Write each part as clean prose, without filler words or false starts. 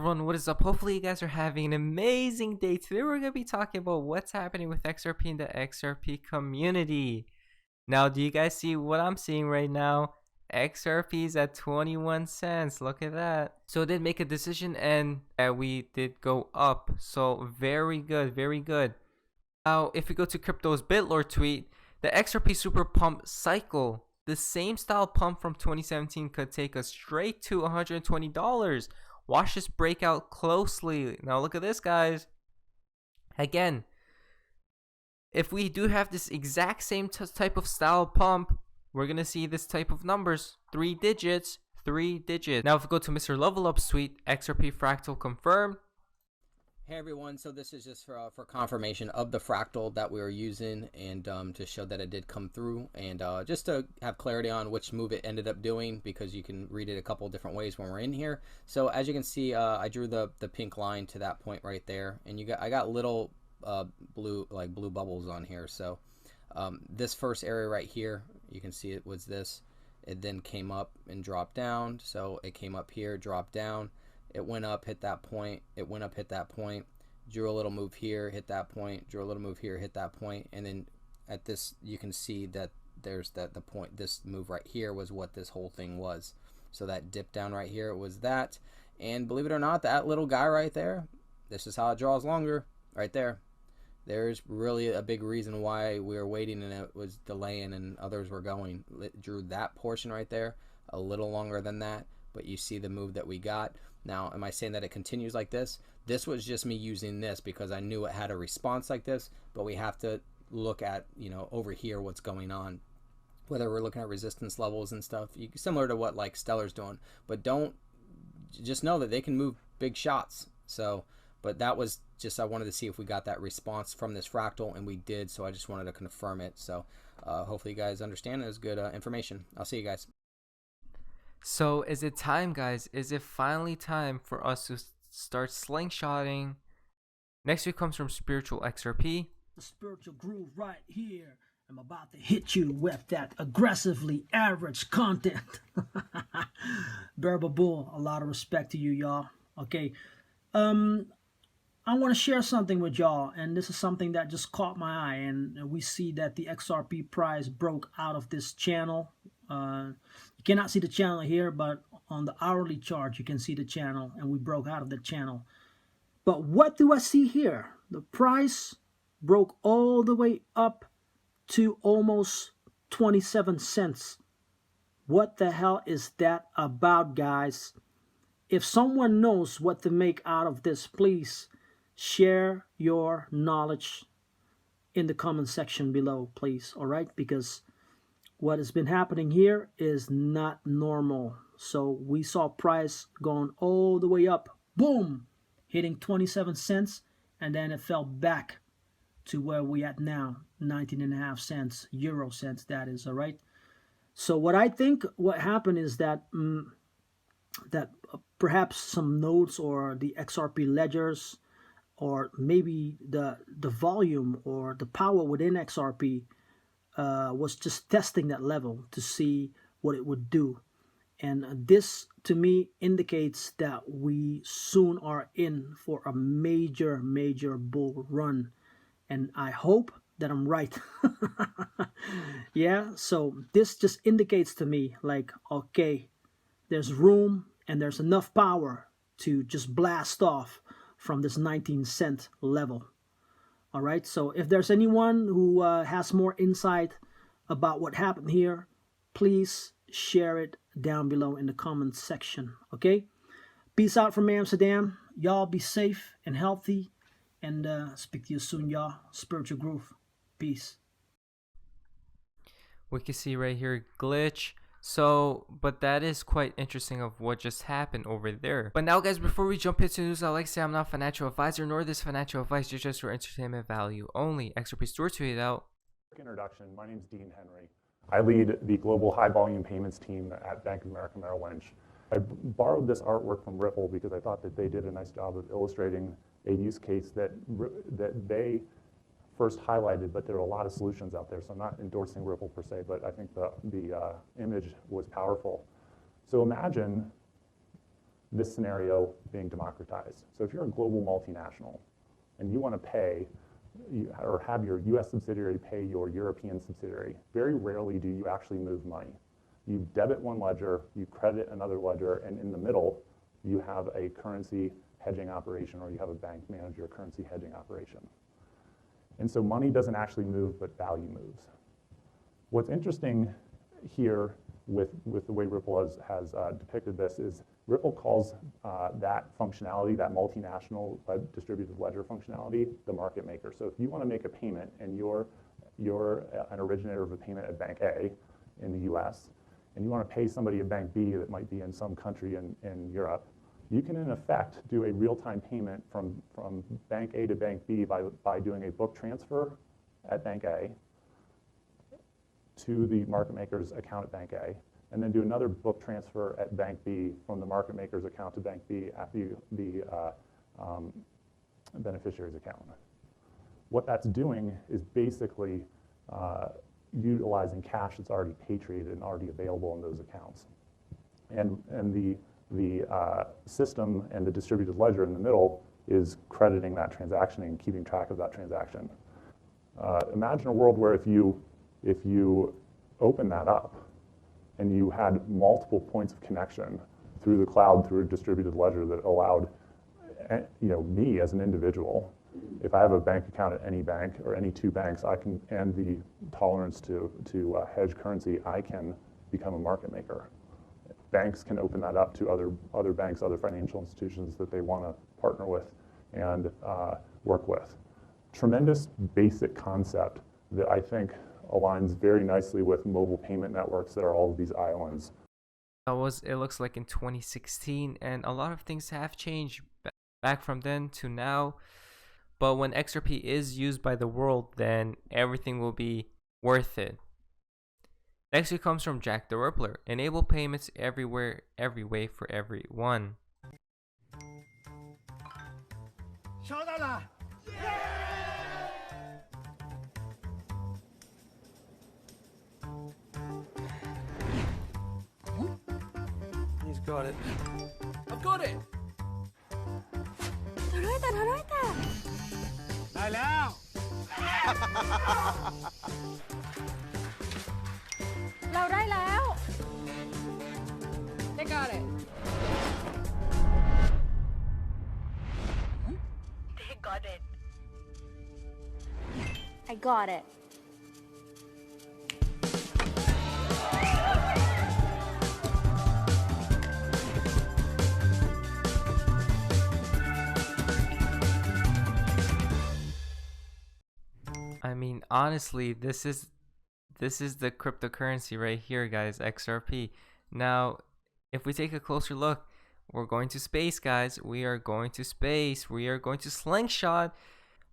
everyone, what is up? Hopefully you guys are having an amazing day. Today we're going to be talking about what's happening with XRP in the XRP community. Now, do you guys see what I'm seeing right now? XRP is at 21 cents. Look at that. So it did make a decision and we did go up. So very good, very good. Now, if we go to Crypto's BitLord tweet, the XRP super pump cycle, the same style pump from 2017 could take us straight to $120. Watch this breakout closely. Now look at this, guys. Again, if we do have this exact same type of style pump, we're going to see this type of numbers. 3 digits, 3 digits. Now if we go to Mr. Level Up's tweet, XRP fractal confirmed. Hey everyone, so this is just for confirmation of the fractal that we were using and to show that it did come through and just to have clarity on which move it ended up doing, because you can read it a couple different ways when we're in here. So as you can see, I drew the pink line to that point right there, and I got little blue bubbles on here. So this first area right here, you can see it was this. It then came up and dropped down. So it came up here, dropped down. It went up, hit that point. It went up, hit that point. Drew a little move here, hit that point. Drew a little move here, hit that point. And then at this, you can see that there's the point. This move right here was what this whole thing was. So that dip down right here was that. And believe it or not, that little guy right there, this is how it draws longer right there. There's really a big reason why we were waiting and it was delaying and others were going. It drew that portion right there a little longer than that, but you see the move that we got. Now, am I saying that it continues like this? This was just me using this because I knew it had a response like this, but we have to look at, over here what's going on. Whether we're looking at resistance levels and stuff, similar to what like Stellar's doing, but just know that they can move big shots. So, but that was just, I wanted to see if we got that response from this fractal, and we did, so I just wanted to confirm it. So hopefully you guys understand. It was good information. I'll see you guys. So is it time, guys? Is it finally time for us to start slingshotting? Next week comes from Spiritual XRP. The spiritual groove right here. I'm about to hit you with that aggressively average content. Bearable Bull, a lot of respect to you, y'all. Okay. I want to share something with y'all, and this is something that just caught my eye, and we see that the XRP price broke out of this channel. You cannot see the channel here, but on the hourly chart you can see the channel, and we broke out of the channel. But what do I see here? The price broke all the way up to almost 27 cents. What the hell is that about, guys? If someone knows what to make out of this, please share your knowledge in the comment section below, please. All right, because what has been happening here is not normal. So we saw price going all the way up, boom, hitting 27 cents, and then it fell back to where we at now, 19.5 cents, euro cents, that is. All right. So what I think what happened is that perhaps some nodes or the XRP ledgers, or maybe the volume or the power within XRP was just testing that level to see what it would do. And this to me indicates that we soon are in for a major bull run, and I hope that I'm right. Yeah, so this just indicates to me like, okay, there's room and there's enough power to just blast off from this 19-cent level. All right, so if there's anyone who has more insight about what happened here, please share it down below in the comments section. Okay, peace out from Amsterdam. Y'all be safe and healthy, and speak to you soon, y'all. Spiritual Groove. Peace. We can see right here glitch. So, but that is quite interesting of what just happened over there. But now, guys, before we jump into news, I'd like to say I'm not a financial advisor, nor this financial advice is just for entertainment value only. XRP Store tweeted out. Introduction. My name is Dean Henry. I lead the global high volume payments team at Bank of America Merrill Lynch. I borrowed this artwork from Ripple because I thought that they did a nice job of illustrating a use case that they first highlighted, but there are a lot of solutions out there, so I'm not endorsing Ripple per se, but I think the image was powerful. So imagine this scenario being democratized. So if you're a global multinational and you want to pay or have your US subsidiary pay your European subsidiary, very rarely do you actually move money. You debit one ledger, you credit another ledger, and in the middle, you have a currency hedging operation, or you have a bank manage your currency hedging operation. And so money doesn't actually move, but value moves. What's interesting here with the way Ripple has depicted this is Ripple calls that functionality, that multinational distributed ledger functionality, the market maker. So if you want to make a payment and you're an originator of a payment at Bank A in the US, and you want to pay somebody at Bank B that might be in some country in Europe, you can in effect do a real-time payment from Bank A to Bank B by doing a book transfer at Bank A to the market maker's account at Bank A, and then do another book transfer at Bank B from the market maker's account to Bank B at the beneficiary's account. What that's doing is basically utilizing cash that's already patriated and already available in those accounts. And the system and the distributed ledger in the middle is crediting that transaction and keeping track of that transaction. Imagine a world where if you open that up and you had multiple points of connection through the cloud through a distributed ledger that allowed me as an individual, if I have a bank account at any bank or any two banks, and the tolerance to hedge currency, I can become a market maker. Banks can open that up to other banks, other financial institutions that they want to partner with and work with. Tremendous basic concept that I think aligns very nicely with mobile payment networks that are all of these islands. It looks like in 2016, and a lot of things have changed back from then to now. But when XRP is used by the world, then everything will be worth it. Next, it comes from Jack the Rippler. Enable payments everywhere, every way for everyone. He's got it. I've got it! ได้แล้ว เราได้แล้ว They got it! They got it. I got it. I mean, honestly, this is the cryptocurrency right here, guys, XRP. Now, if we take a closer look, we're going to space, guys. We are going to space. We are going to slingshot.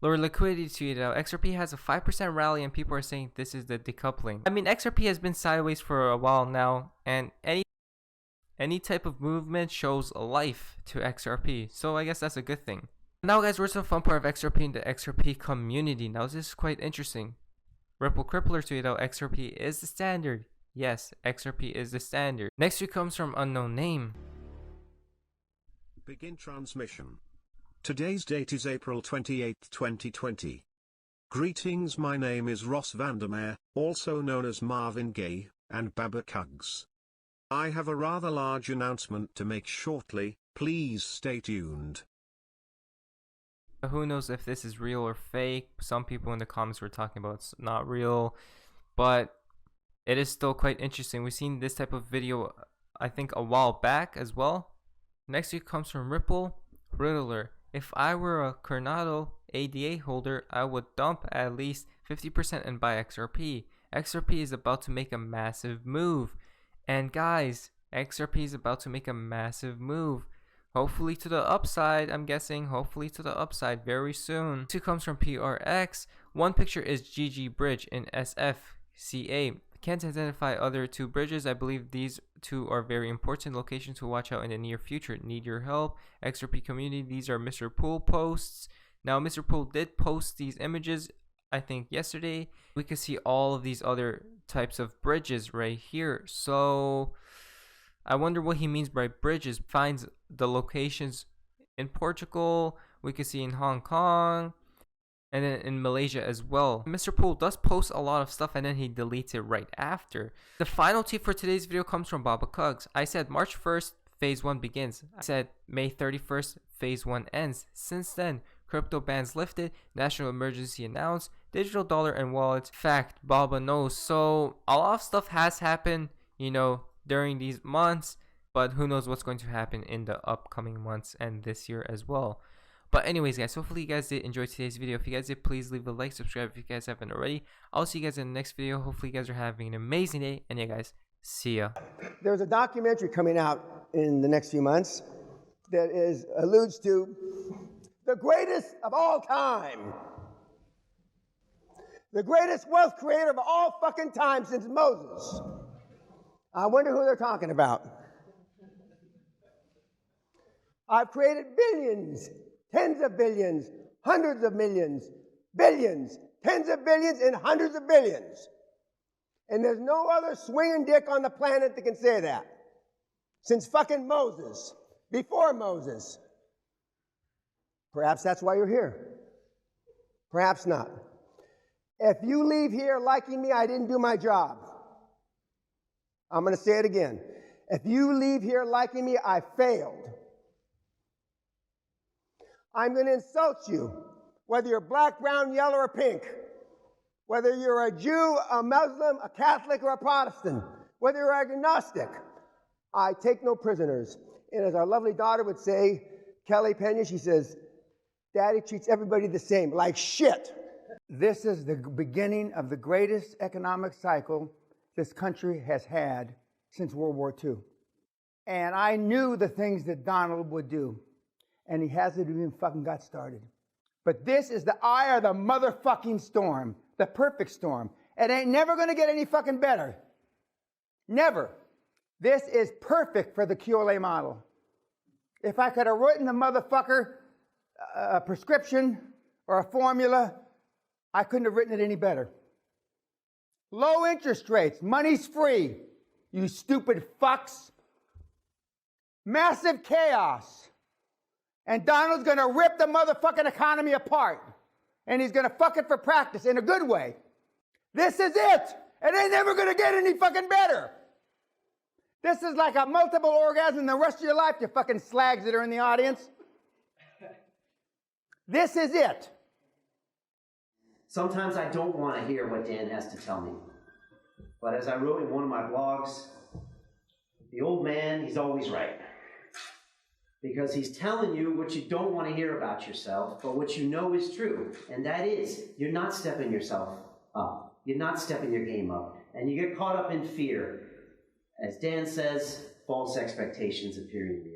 Lower liquidity to it out. XRP has a 5% rally, and people are saying this is the decoupling. I mean, XRP has been sideways for a while now, and any type of movement shows life to XRP. So I guess that's a good thing. Now, guys, where's the fun part of XRP in the XRP community? Now, this is quite interesting. Ripple Crippler tweeted out XRP is the standard. Yes, XRP is the standard. Next tweet comes from unknown name. Begin transmission. Today's date is April 28, 2020. Greetings, my name is Ross Vandermeer, also known as Marvin Gaye, and Baba Cugs. I have a rather large announcement to make shortly, please stay tuned. Who knows if this is real or fake? Some people in the comments were talking about it's not real, but it is still quite interesting. We've seen this type of video, I think, a while back as well. Next week comes from Ripple Riddler. If I were a Coronado ADA holder, I would dump at least 50% and buy XRP. XRP is about to make a massive move. And guys, XRP is about to make a massive move. Hopefully to the upside, I'm guessing. Hopefully to the upside very soon. Two comes from PRX. One picture is GG Bridge in SFCA. Can't identify other two bridges. I believe these two are very important locations to watch out in the near future. Need your help. XRP community. These are Mr. Pool posts. Now, Mr. Pool did post these images, I think, yesterday. We can see all of these other types of bridges right here. So I wonder what he means by bridges. Finds the locations in Portugal, we can see in Hong Kong, and then in Malaysia as well. Mr. Pool does post a lot of stuff and then he deletes it right after. The final tip for today's video comes from Baba Cugs. I said March 1st, phase 1 begins. I said May 31st, phase 1 ends. Since then, crypto bans lifted, national emergency announced, digital dollar and wallets. Fact, Baba knows. So a lot of stuff has happened, you know, during these months, but who knows what's going to happen in the upcoming months and this year as well. But anyways, guys, hopefully you guys did enjoy today's video. If you guys did, please leave a like, subscribe if you guys haven't already. I'll see you guys in the next video. Hopefully you guys are having an amazing day. And yeah, guys, see ya. There's a documentary coming out in the next few months that alludes to the greatest of all time. The greatest wealth creator of all fucking time since Moses. I wonder who they're talking about. I've created billions, tens of billions, hundreds of millions, billions, tens of billions, and hundreds of billions. And there's no other swinging dick on the planet that can say that. Since fucking Moses, before Moses. Perhaps that's why you're here. Perhaps not. If you leave here liking me, I didn't do my job. I'm going to say it again. If you leave here liking me, I failed. I'm going to insult you, whether you're black, brown, yellow, or pink, whether you're a Jew, a Muslim, a Catholic, or a Protestant, whether you're agnostic. I take no prisoners. And as our lovely daughter would say, Kelly Pena, she says, Daddy treats everybody the same, like shit. This is the beginning of the greatest economic cycle this country has had since World War II. And I knew the things that Donald would do. And he hasn't even fucking got started. But this is the eye of the motherfucking storm, the perfect storm. It ain't never gonna get any fucking better. Never. This is perfect for the QLA model. If I could have written the motherfucker a prescription or a formula, I couldn't have written it any better. Low interest rates, money's free, you stupid fucks. Massive chaos. And Donald's going to rip the motherfucking economy apart. And he's going to fuck it for practice in a good way. This is it. It ain't never going to get any fucking better. This is like a multiple orgasm the rest of your life, you fucking slags that are in the audience. This is it. Sometimes I don't want to hear what Dan has to tell me. But as I wrote in one of my blogs, the old man, he's always right. Because he's telling you what you don't want to hear about yourself, but what you know is true. And that is, you're not stepping yourself up. You're not stepping your game up. And you get caught up in fear. As Dan says, false expectations appearing to be